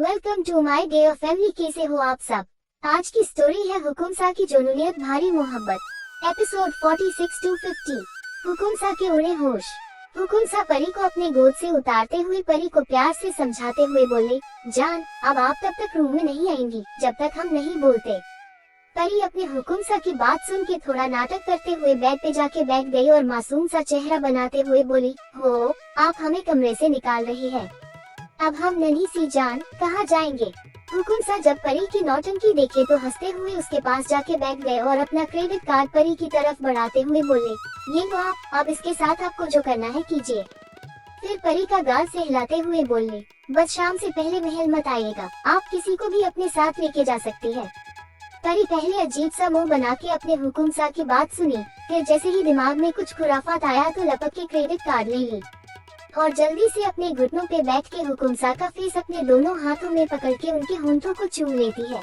Welcome to my day of family. कैसे हो आप सब। आज की स्टोरी है हुकुम सा की जोनुलियत भारी मोहब्बत। Episode 46 to 50। हुकुम सा के उड़े होश। हुकुम सा परी को अपने गोद से उतारते हुए परी को प्यार से समझाते हुए बोले, जान अब आप तब तक रूम में नहीं आएंगी जब तक हम नहीं बोलते। परी अपने हुकुम सा की बात सुन के थोड़ा नाटक करते हुए बेड पे जाके बैठ गई और मासूम सा चेहरा बनाते हुए बोली, हो आप हमें कमरे से निकाल रही है, अब हम नन्ही सी जान कहाँ जाएंगे। हुकुम सा जब परी की नौटंकी देखे तो हंसते हुए उसके पास जाके बैठ गए और अपना क्रेडिट कार्ड परी की तरफ बढ़ाते हुए बोले, ये लो आप, अब इसके साथ आपको जो करना है कीजिए। फिर परी का गाल से हिलाते हुए बोले, बस शाम से पहले महल मत आइएगा, आप किसी को भी अपने साथ लेके जा सकती है। परी पहले अजीब सा मुंह बना के अपने हुकुम सा की बात सुनी, फिर जैसे ही दिमाग में कुछ खुराफात आया तो लपक के क्रेडिट कार्ड ले ली और जल्दी से अपने घुटनों पे बैठ के हुकुम सा का फेस अपने दोनों हाथों में पकड़ के उनके होंठों को चूम लेती है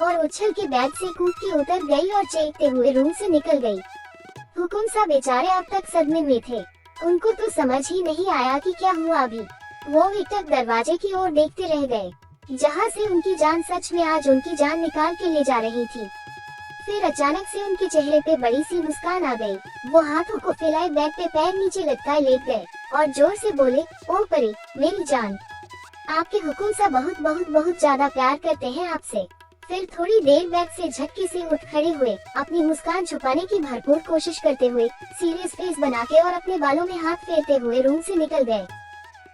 और उछल के बेड से कूद के उतर गई और चीखते हुए रूम से निकल गई। हुकुम सा बेचारे अब तक सदमे में थे, उनको तो समझ ही नहीं आया कि क्या हुआ। अभी वो एकटक दरवाजे की ओर देखते रह गए जहाँ से उनकी जान सच में आज उनकी जान निकाल के ले जा रही थी। फिर अचानक से उनके चेहरे पे बड़ी सी मुस्कान आ गई। वो हाथों को फैलाए बेड पे पैर नीचे लटकाए लेट गए और जोर से बोले, ओ परी मेरी जान, आपके हुकुम सा बहुत बहुत बहुत ज्यादा प्यार करते हैं आपसे। फिर थोड़ी देर बेड से झटके से उठ खड़े हुए, अपनी मुस्कान छुपाने की भरपूर कोशिश करते हुए सीरियस फेस बना के और अपने बालों में हाथ फेरते हुए रूम से निकल गए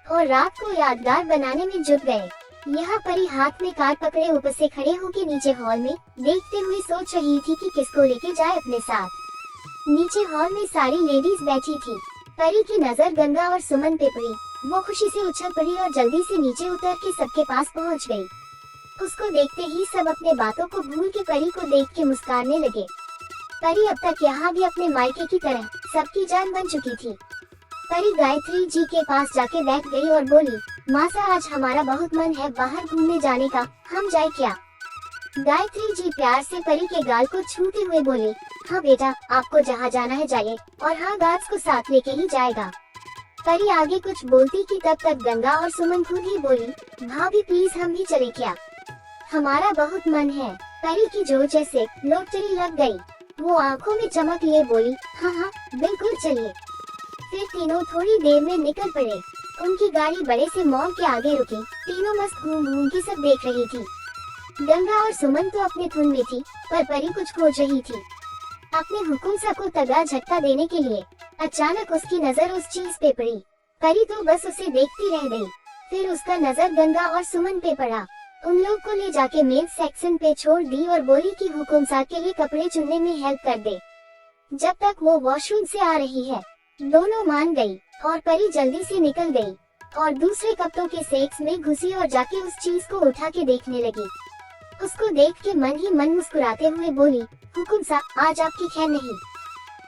और रात को यादगार बनाने में जुट गए। यहाँ परी हाथ में कार्ड पकड़े ऊपर से खड़े होकर नीचे हॉल में देखते हुए सोच रही थी कि किसको लेके जाए अपने साथ। नीचे हॉल में सारी लेडीज बैठी थी। परी की नजर गंगा और सुमन पे पड़ी। वो खुशी से उछल पड़ी और जल्दी से नीचे उतर के सबके पास पहुँच गयी। उसको देखते ही सब अपने बातों को भूल के परी को देख के मुस्कुराने लगे। परी अब तक यहाँ भी अपने मायके की तरह सबकी जान बन चुकी थी। परी गायत्री जी के पास जाके बैठ गई और बोली, मासा आज हमारा बहुत मन है बाहर घूमने जाने का, हम जाए क्या। गायत्री जी प्यार से परी के गाल को छूते हुए बोली, हाँ बेटा आपको जहाँ जाना है जाइए, और हाँ गार्ड्स को साथ लेके ही जाएगा। परी आगे कुछ बोलती कि तब तक गंगा और सुमन खुद ही बोली, भाभी प्लीज हम भी चले क्या, हमारा बहुत मन है। परी की जोर जैसे लॉटरी लग गई। वो आंखों में चमक लिए बोली, हाँ हाँ बिल्कुल चलिए। फिर तीनों थोड़ी देर में निकल पड़े। उनकी गाड़ी बड़े से मॉल के आगे रुकी। तीनों मस्त घूम घूम के सब देख रही थी। गंगा और सुमन तो अपने धुन में थी, पर परी कुछ खोज रही थी अपने हुकुम सा को तगड़ा झटका देने के लिए। अचानक उसकी नजर उस चीज पे पड़ी। परी तो बस उसे देखती रह गई। फिर उसका नजर गंगा और सुमन पे पड़ा। उन लोग को ले जाके मेन सेक्शन पे छोड़ दी और बोली कि हुकुम सा के लिए कपड़े चुनने में हेल्प कर दे जब तक वो वॉशरूम से आ रही है। दोनों मान गई और परी जल्दी से निकल गई और दूसरे कपड़ों के सेक्स में घुसी और जाके उस चीज को उठा के देखने लगी। उसको देख के मन ही मन मुस्कुराते हुए बोली, हुकुम सा आज आपकी खैर नहीं,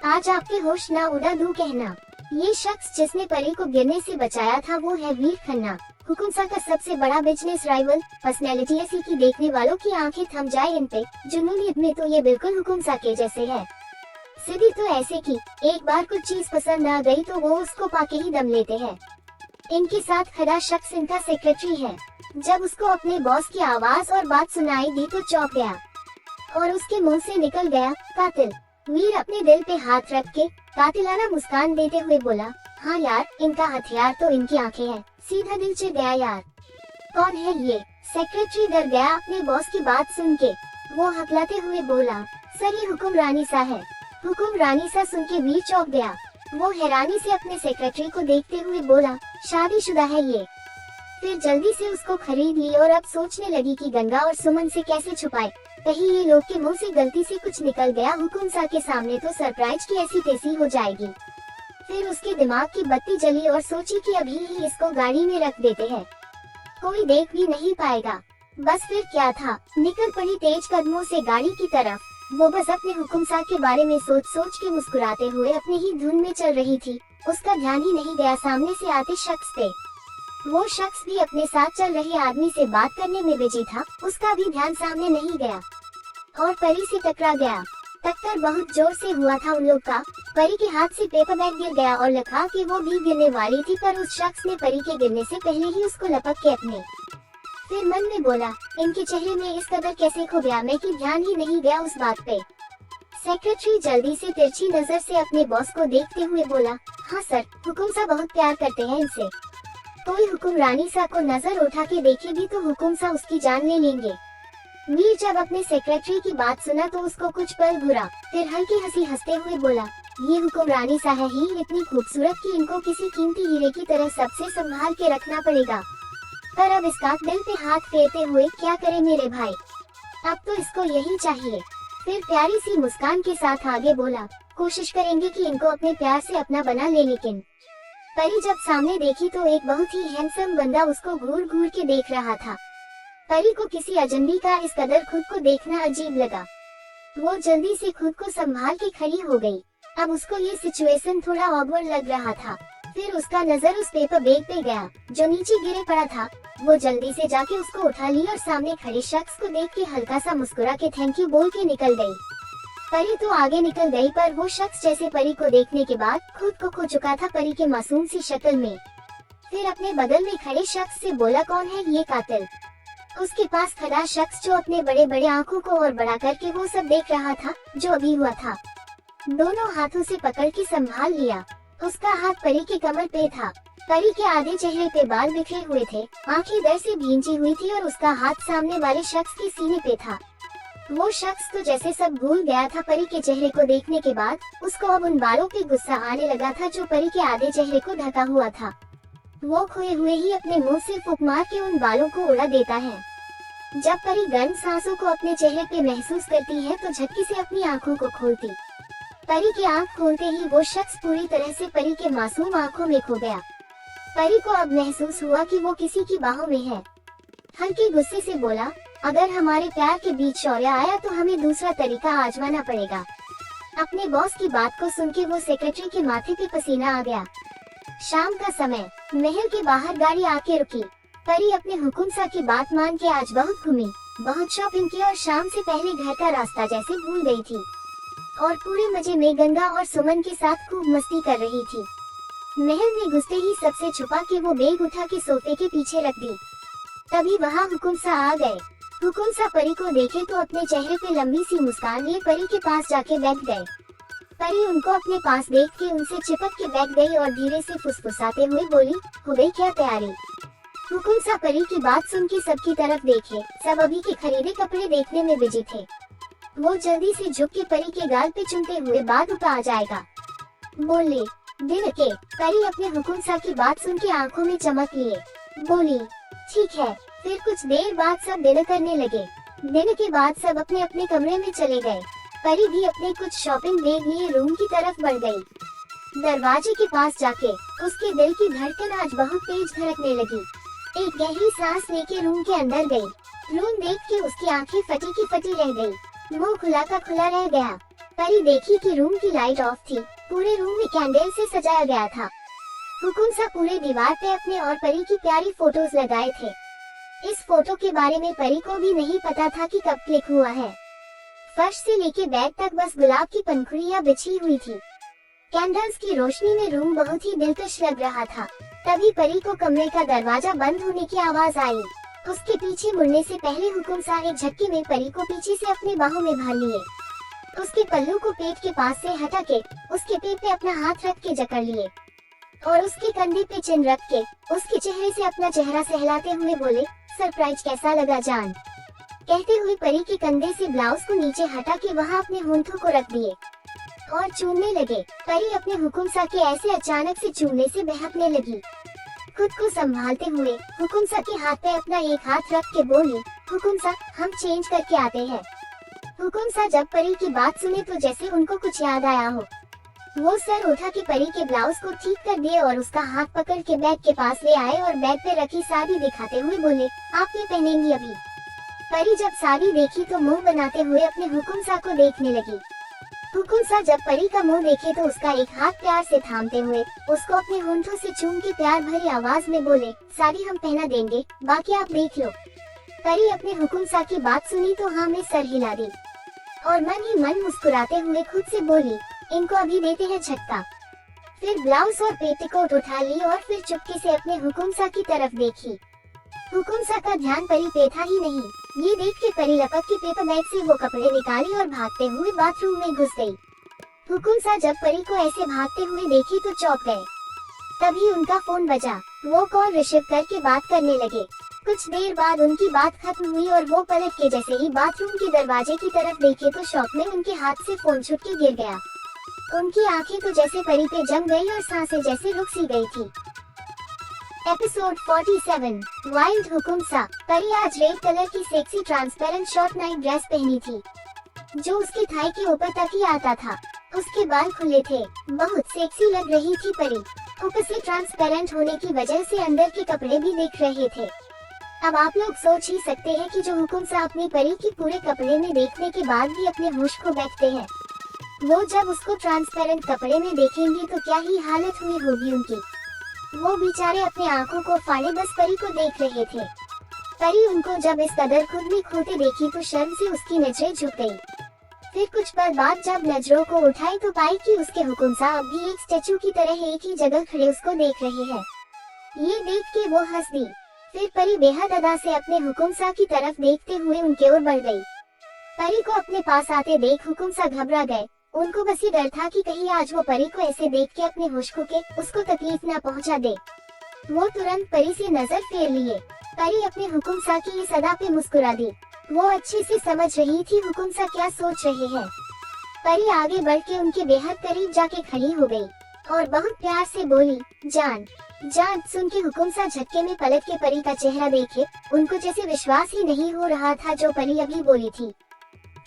आज आपके होश ना उड़ा दूं कहना। ये शख्स जिसने परी को गिरने से बचाया था वो है वीर खन्ना, हुकुम सा का सबसे बड़ा बिजनेस राइवल। पर्सनैलिटी ऐसी की देखने वालों की आंखें थम जाए इन पे। जुनूनियत में तो ये बिल्कुल हुकुम सा के जैसे है। सीधी तो ऐसे की एक बार कुछ चीज पसंद आ गई तो वो उसको पाके ही दम लेते हैं। इनके साथ खड़ा शख्स इनका सेक्रेटरी है। जब उसको अपने बॉस की आवाज और बात सुनाई दी तो चौंक गया और उसके मुंह से निकल गया, कातिल। वीर अपने दिल पे हाथ रख के कातिलाना मुस्कान देते हुए बोला, हाँ यार इनका हथियार तो इनकी आंखें हैं। सीधा दिल चिढ़ गया यार, कौन है ये। सेक्रेटरी डर गया अपने बॉस की बात सुन के। वो हकलाते हुए बोला, सर ये हुकुम रानी सा है। हुकुम रानी सा सुन के वीर चौंक गया। वो हैरानी से अपने सेक्रेटरी को देखते हुए बोला, शादीशुदा है ये। फिर जल्दी से उसको खरीद ली और अब सोचने लगी कि गंगा और सुमन से कैसे छुपाए, कहीं ये लोग के मुंह से गलती से कुछ निकल गया हुकुम सा के सामने तो सरप्राइज की ऐसी तैसी हो जाएगी। फिर उसके दिमाग की बत्ती जली और सोची कि अभी ही इसको गाड़ी में रख देते हैं, कोई देख भी नहीं पाएगा। बस फिर क्या था, निकल पड़ी तेज कदमों से गाड़ी की तरफ। वो बस अपने हुकुम सा के बारे में सोच सोच के मुस्कुराते हुए अपनी ही धुन में चल रही थी। उसका ध्यान ही नहीं गया सामने से आते शख्स पे। वो शख्स भी अपने साथ चल रहे आदमी से बात करने में बिजी था, उसका भी ध्यान सामने नहीं गया और परी से टकरा गया। टक्कर बहुत जोर से हुआ था उन लोग का। परी के हाथ से पेपर बैग गिर गया और लगा कि वो भी गिरने वाली थी, पर उस शख्स ने परी के गिरने से पहले ही उसको लपक के अपने फिर मन में बोला, इनके चेहरे में इस कदर कैसे खो गया मैं कि ध्यान ही नहीं गया उस बात पे। सेक्रेटरी जल्दी से तिरछी नजर से अपने बॉस को देखते हुए बोला, हाँ सर, हुकुम सा बहुत प्यार करते हैं इनसे। कोई हुकुम रानी सा को नजर उठा के देखेगी तो हुकुम सा उसकी जान ले लेंगे। मीर जब अपने सेक्रेटरी की बात सुना तो उसको कुछ पल घुरा, फिर हल्की हंसी हंसते हुए बोला, ये हुकुम रानी सा है ही इतनी खूबसूरत कि इनको किसी कीमती हीरे की तरह सबसे संभाल के रखना पड़ेगा। पर अब इसका दिल पे हाथ फेरते हुए क्या करे मेरे भाई, अब तो इसको यही चाहिए। फिर प्यारी सी मुस्कान के साथ आगे बोला, कोशिश करेंगे कि इनको अपने प्यार से अपना बना ले। लेकिन परी जब सामने देखी तो एक बहुत ही हैंडसम बंदा उसको घूर घूर के देख रहा था। परी को किसी अजनबी का इस कदर खुद को देखना अजीब लगा। वो जल्दी से खुद को संभाल के खड़ी हो गई। अब उसको ये सिचुएशन थोड़ा ऑकवर्ड लग रहा था। फिर उसका नजर उस पेपर बैग पे गया जो नीचे गिरे पड़ा था। वो जल्दी से जाके उसको उठा ली और सामने खड़े शख्स को देख के हल्का सा मुस्कुरा के थैंक यू बोल के निकल गई। परी तो आगे निकल गई पर वो शख्स जैसे परी को देखने के बाद खुद को खो चुका था परी के मासूम सी शक्ल में। फिर अपने बगल में खड़े शख्स से बोला, कौन है ये कातिल? उसके पास खड़ा शख्स जो अपने बड़े बड़े आंखों को और बड़ा करके वो सब देख रहा था जो अभी हुआ था, दोनों हाथों से पकड़ के संभाल लिया। उसका हाथ परी के कमर पे था। परी के आधे चेहरे पे बाल बिखरे हुए थे, आंखें दर्द से भींची हुई थी और उसका हाथ सामने वाले शख्स के सीने पे था। वो शख्स तो जैसे सब भूल गया था परी के चेहरे को देखने के बाद। उसको अब उन बालों पे गुस्सा आने लगा था जो परी के आधे चेहरे को ढका हुआ था। वो खोए हुए ही अपने मुंह से फूंक मार के उन बालों को उड़ा देता है। जब परी गर्म सांसों को अपने चेहरे पे महसूस करती है तो झटके से अपनी आँखों को खोलती। परी की आँख खोलते ही वो शख्स पूरी तरह से परी के मासूम आँखों में खो गया। परी को अब महसूस हुआ कि वो किसी की बाहों में है। हल्के गुस्से से बोला, अगर हमारे प्यार के बीच शौर्य आया तो हमें दूसरा तरीका आजमाना पड़ेगा। अपने बॉस की बात को सुन के वो सेक्रेटरी के माथे पे पसीना आ गया। शाम का समय, महल के बाहर गाड़ी आके रुकी। परी अपने हुकुम सा की बात मान के आज बहुत घूमी, बहुत शॉपिंग की और शाम से पहले घर का रास्ता जैसे भूल गई थी और पूरे मजे में गंगा और सुमन के साथ खूब मस्ती कर रही थी। महल में घुसते ही सबसे छुपा के वो बैग उठा के सोफे के पीछे रख दी। तभी वहाँ हुकुम सा आ गए। हुकुम सा परी को देखे तो अपने चेहरे पे लंबी सी मुस्कान लिए परी के पास जाके बैठ गए। परी उनको अपने पास देख के उनसे चिपक के बैठ गई और धीरे से फुसफुसाते हुए बोली, हो गई क्या तैयारी? हुकुम सा परी की बात सुन के सबकी तरफ देखे। सब अभी के खरीदे कपड़े देखने में बिजी थे। वो जल्दी से झुक के परी के गाल पे चुनते हुए बाद उठा आ जाएगा बोले, दिन के। परी अपने हुकुम सा की बात सुन के आंखों में चमक लिए, बोली, ठीक है। फिर कुछ देर बाद सब डिनर करने लगे। डिनर के बाद सब अपने अपने कमरे में चले गए। परी भी अपने कुछ शॉपिंग बैग लिए रूम की तरफ बढ़ गई। दरवाजे के पास जाके उसके दिल की धड़कन आज बहुत तेज धड़कने लगी। एक गहरी सांस लेके रूम के अंदर गई। रूम देख के उसकी आंखें फटी की फटी रह गई, मुंह खुला का खुला रह गया। परी देखी कि रूम की लाइट ऑफ थी। पूरे रूम में कैंडल से सजाया गया था। हुकुम सा पूरे दीवार पे अपने और परी की प्यारी फोटोज लगाए थे। इस फोटो के बारे में परी को भी नहीं पता था कि कब क्लिक हुआ है। फर्श से लेके बेड तक बस गुलाब की पंखुड़ियां बिछी हुई थी। कैंडल्स की रोशनी में रूम बहुत ही दिलकश लग रहा था। तभी परी को कमरे का दरवाजा बंद होने की आवाज आई। उसके पीछे मुड़ने से पहले हुकुम सा एक झटके में परी को पीछे से अपनी बाहों में भर लिए। उसके पल्लू को पेट के पास से हटा के उसके पेट पे अपना हाथ रख के जकड़ लिए और उसके कंधे पे चिन रख के उसके चेहरे से अपना चेहरा सहलाते हुए बोले, सरप्राइज कैसा लगा जान? कहते हुए परी के कंधे से ब्लाउज को नीचे हटा के वहाँ अपने होंठों को रख दिए और चूमने लगे। परी अपने हुकुम सा के ऐसे अचानक से चूमने से बहकने लगी। खुद को संभालते हुए हुकुम सा के हाथ पे अपना एक हाथ रख के बोली, हुकुम सा हम चेंज करके आते हैं। हुकुम सा जब परी की बात सुने तो जैसे उनको कुछ याद आया हो, वो सर उठा के परी के ब्लाउज को ठीक कर दिए और उसका हाथ पकड़ के बैग के पास ले आए और बैग पे रखी साड़ी दिखाते हुए बोले, आप ये पहनेंगी अभी? परी जब साड़ी देखी तो मुंह बनाते हुए अपने हुकुम सा को देखने लगी। हुकुम सा जब परी का मुंह देखे तो उसका एक हाथ प्यार से थामते हुए उसको अपने होंठों से चूम के प्यार भरी आवाज में बोले, साड़ी हम पहना देंगे, बाकी आप देख लो। परी अपने हुकुम सा की बात सुनी तो हाँ में सर हिला दी और मन ही मन मुस्कुराते हुए खुद से बोली, इनको अभी देते हैं झटका। फिर ब्लाउज और पेटीकोट उठा ली और फिर चुपके से अपने हुकुम सा की तरफ देखी। हुकुमसा का ध्यान परी पे था ही नहीं। ये देख के परी लपक के पेपर बैग से वो कपड़े निकाली और भागते हुए बाथरूम में घुस गई। हुकुमसा जब परी को ऐसे भागते हुए देखी तो चौंक गए। तभी उनका फोन बजा। वो कॉल रिसीव करके बात करने लगे। कुछ देर बाद उनकी बात खत्म हुई और वो पलट के जैसे ही बाथरूम के दरवाजे की तरफ देखे तो शॉक में उनके हाथ से फोन छूट के गिर गया। उनकी आंखें तो जैसे परी पे जम गई और सांसें जैसे रुक सी गई थी। एपिसोड 47 वाइल्ड हुकुमसा। परी आज रेड कलर की sexy transparent short night dress पहनी थी जो उसके थाई के ऊपर तक ही आता था। उसके बाल खुले थे, बहुत सेक्सी लग रही थी परी। ऊपर से ट्रांसपेरेंट होने की वजह से अंदर के कपड़े भी दिख रहे थे। अब आप लोग सोच ही सकते हैं कि जो हुकुमसा अपनी परी की पूरे कपड़े में देखने के बाद भी अपने होश खो बैठते हैं, वो जब उसको ट्रांसपेरेंट कपड़े में देखेंगे तो क्या ही हालत हुई होगी उनकी। वो बेचारे अपने आंखों को फाड़े बस परी को देख रहे थे। परी उनको जब इस कदर खुद में खोते देखी तो शर्म से उसकी नजरें झुक गई। फिर कुछ पल बाद जब नजरों को उठाई तो पाई कि उसके हुकुमसा अब भी एक स्टैचू की तरह एक ही जगह खड़े उसको देख रहे हैं। ये देख के वो हंस दी। फिर परी बेहद अदा से अपने हुकुमसा की तरफ देखते हुए उनके ओर बढ़ गई। परी को अपने पास आते देख हुकुमसा घबरा गए। उनको बस ये डर था कि कहीं आज वो परी को ऐसे देख के अपने होश खो के उसको तकलीफ न पहुंचा दे। वो तुरंत परी से नजर फेर लिए। परी अपने हुकुमसा की इस अदा पे मुस्कुरा दी। वो अच्छे से समझ रही थी हुकुमसा क्या सोच रहे हैं। परी आगे बढ़ के उनके बेहद करीब जाके खड़ी हो गई और बहुत प्यार से बोली, जान जान। सुन के हुकुमसा झटके में पलट के परी का चेहरा देखे। उनको जैसे विश्वास ही नहीं हो रहा था जो परी अभी बोली थी,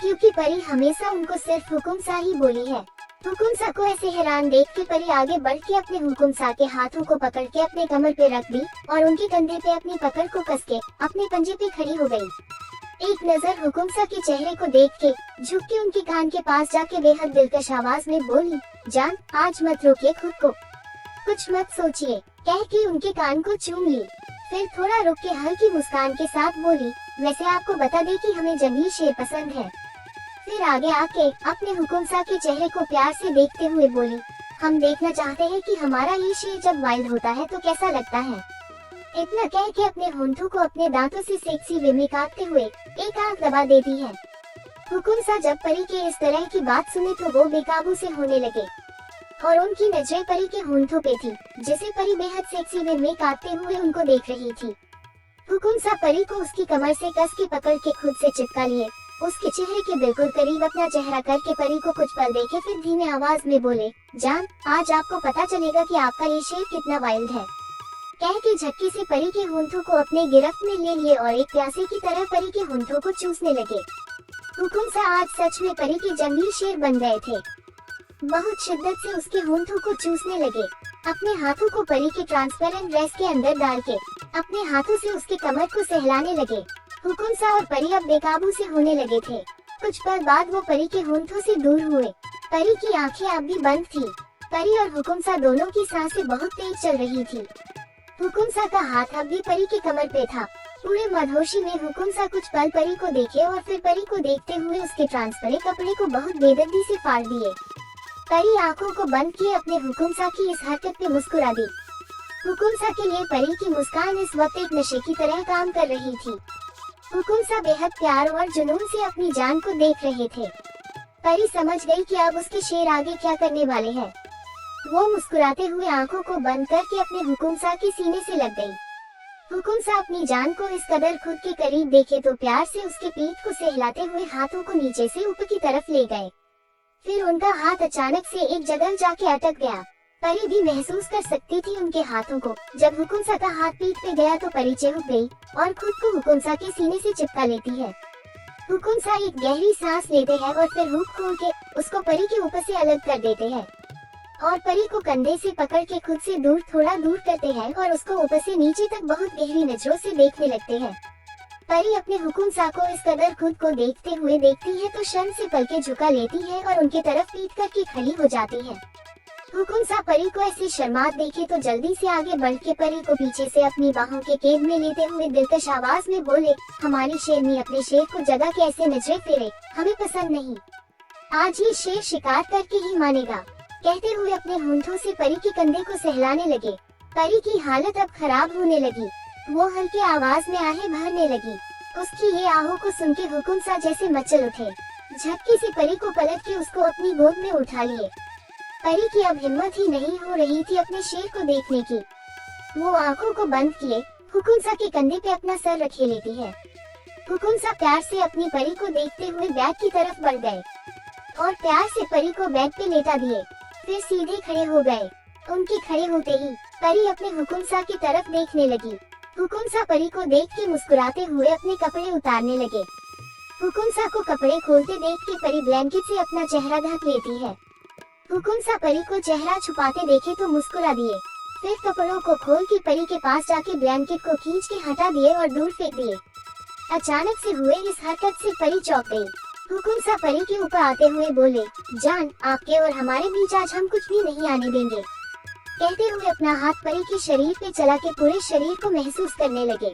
क्योंकि परी हमेशा उनको सिर्फ हुकुमसा ही बोली है। हुकुमसा को ऐसे हैरान देख के परी आगे बढ़ के अपने हुकुमसा के हाथों को पकड़ के अपने कमर पे रख दी और उनके कंधे पे अपनी पकड़ को कस के अपने पंजे पे खड़ी हो गई। एक नजर हुकुमसा के चेहरे को देख के झुक के उनके कान के पास जाके बेहद दिलकश आवाज में बोली, जान आज मत रोकिए खुद को, कुछ मत सोचिए, कह के उनके कान को चूम ली। फिर थोड़ा रुक के हल्की मुस्कान के साथ बोली, वैसे आपको बता दे कि हमें जंगली शेर पसंद है। फिर आगे आके अपने हुकुमसा के चेहरे को प्यार से देखते हुए बोली, हम देखना चाहते हैं कि हमारा ये शेर जब वाइल्ड होता है तो कैसा लगता है। इतना कह के अपने होंठों को अपने दांतों से सेक्सी वे में काटते हुए एक आंख दबा देती है। हुकुमसा जब परी के इस तरह की बात सुने तो वो बेकाबू से होने लगे और उनकी नजरें परी के होंठों पे थी, जिसे परी बेहद सेक्सी वे में काटते हुए उनको देख रही थी। हुकुमसा परी को उसकी कमर से कस के पकड़ के खुद से चिपका लिए। उसके चेहरे के बिल्कुल करीब अपना चेहरा करके परी को कुछ पल देखे फिर धीमे आवाज में बोले, जान आज आपको पता चलेगा कि आपका ये शेर कितना वाइल्ड है। कह के झटके से परी के होंठों को अपने गिरफ्त में ले लिए और एक प्यासे की तरह परी के होंठों को चूसने लगे। हुकुमसा आज सच में परी के जंगली शेर बन गए थे। बहुत शिद्दत से उसके होंठों को चूसने लगे। अपने हाथों को परी के ट्रांसपेरेंट ड्रेस के अंदर डाल के अपने हाथों से उसके कमर को सहलाने लगे। हुकुमसा और परी अब बेकाबू से होने लगे थे। कुछ पल बाद वो परी के होंठों से दूर हुए। परी की आंखें अब भी बंद थी। परी और हुकुमसा दोनों की सांसें बहुत तेज चल रही थी। हुकुमसा का हाथ अब भी परी के कमर पे था। पूरे मदहोशी में हुकुमसा कुछ पल परी को देखे और फिर परी को देखते हुए उसके ट्रांसपरे कपड़े को बहुत बेदर्दी से फाड़ दिए। परी आंखों को बंद किए अपने हुकुमसा की इस हरकत पे मुस्कुरा दी। हुकुमसा के लिए परी की मुस्कान इस वक्त एक नशे की तरह काम कर रही थी। हुकुमसा बेहद प्यार और जुनून से अपनी जान को देख रहे थे। परी समझ गई कि अब उसके शेर आगे क्या करने वाले हैं। वो मुस्कुराते हुए आंखों को बंद करके अपने हुकुमसा के सीने से लग गई। हुकुमसा अपनी जान को इस कदर खुद के करीब देखे तो प्यार से उसके पीठ को सहलाते हुए हाथों को नीचे से ऊपर की तरफ ले गए। फिर उनका हाथ अचानक से एक जगह जाके अटक गया। परी भी महसूस कर सकती थी उनके हाथों को। जब हुकुमसा का हाथ पीठ पे गया तो परी चिढ़ गई और खुद को हुकुमसा के सीने से चिपका लेती है। हुकुमसा एक गहरी सांस लेते हैं और फिर हुक खोल के उसको परी के ऊपर से अलग कर देते हैं और परी को कंधे से पकड़ के खुद से दूर थोड़ा दूर करते हैं और उसको ऊपर से नीचे तक बहुत गहरी नजरों से देखने लगते हैं। परी अपने हुकुमसा को इस कदर खुद को देखते हुए देखती है तो शर्म से पलके झुका लेती है और उनके तरफ पीट करके खड़ी हो जाती है। हुकुमसा परी को ऐसे शर्मात देखे तो जल्दी से आगे बढ़ के परी को पीछे से अपनी बाहों के केब में लेते हुए दिलकश आवाज में बोले, हमारी शेरनी अपने शेर को जगह के ऐसे नजरे फेरे हमें पसंद नहीं। आज ये शेर शिकार करके ही मानेगा। कहते हुए अपने होंठों से परी के कंधे को सहलाने लगे। परी की हालत अब खराब होने लगी। वो हल्की आवाज में आहें भरने लगी। उसकी ये आहों को सुन के हुकुमसा जैसे मचल उठे। झटके से परी को पलट के उसको अपनी गोद में उठा लिए। परी की अब हिम्मत ही नहीं हो रही थी अपने शेर को देखने की। वो आंखों को बंद किए हुकुमसा के कंधे पे अपना सर रखे लेती है। हुकुमसा प्यार से अपनी परी को देखते हुए बैग की तरफ बढ़ गए और प्यार से परी को बेड पे लेटा दिए। फिर सीधे खड़े हो गए। उनके खड़े होते ही परी अपने हुकुमसा की तरफ देखने लगी। हुकुमसा परी को देख के मुस्कुराते हुए अपने कपड़े उतारने लगे। हुकुमसा को कपड़े खोलते देख के परी ब्लैंकेट से अपना चेहरा ढक लेती है। हुकुमसा परी को चेहरा छुपाते देखे तो मुस्कुरा दिए। फिर कपड़ों को खोल के परी के पास जाके ब्लैंकेट को खींच के हटा दिए और दूर फेंक दिए। अचानक से हुए इस हरकत से परी चौंक गई। हुकुमसा परी के ऊपर आते हुए बोले, जान, आपके और हमारे बीच आज हम कुछ भी नहीं आने देंगे। कहते हुए अपना हाथ परी के शरीर पे चला के पूरे शरीर को महसूस करने लगे।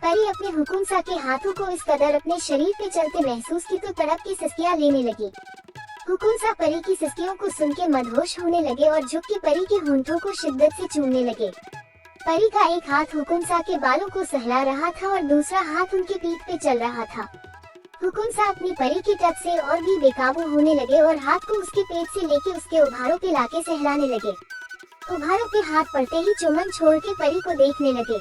परी अपने हुकुमसा के हाथों को इस कदर अपने शरीर पे चलते महसूस की तो तड़प की सिसकियां लेने लगी। हुकुमसा परी की सिसकियों को सुन के मदहोश होने लगे और झुक के परी के होंठों को शिद्दत से चूमने लगे। परी का एक हाथ हुकुमसा के बालों को सहला रहा था और दूसरा हाथ उनकी पीठ पे चल रहा था। हुकुमसा अपनी परी की टच से और भी बेकाबू होने लगे और हाथ को उसके पेट से लेके उसके उभारों पे लाके सहलाने लगे। उभारों पे हाथ पड़ते ही चुम्बन छोड़ के परी को देखने लगे।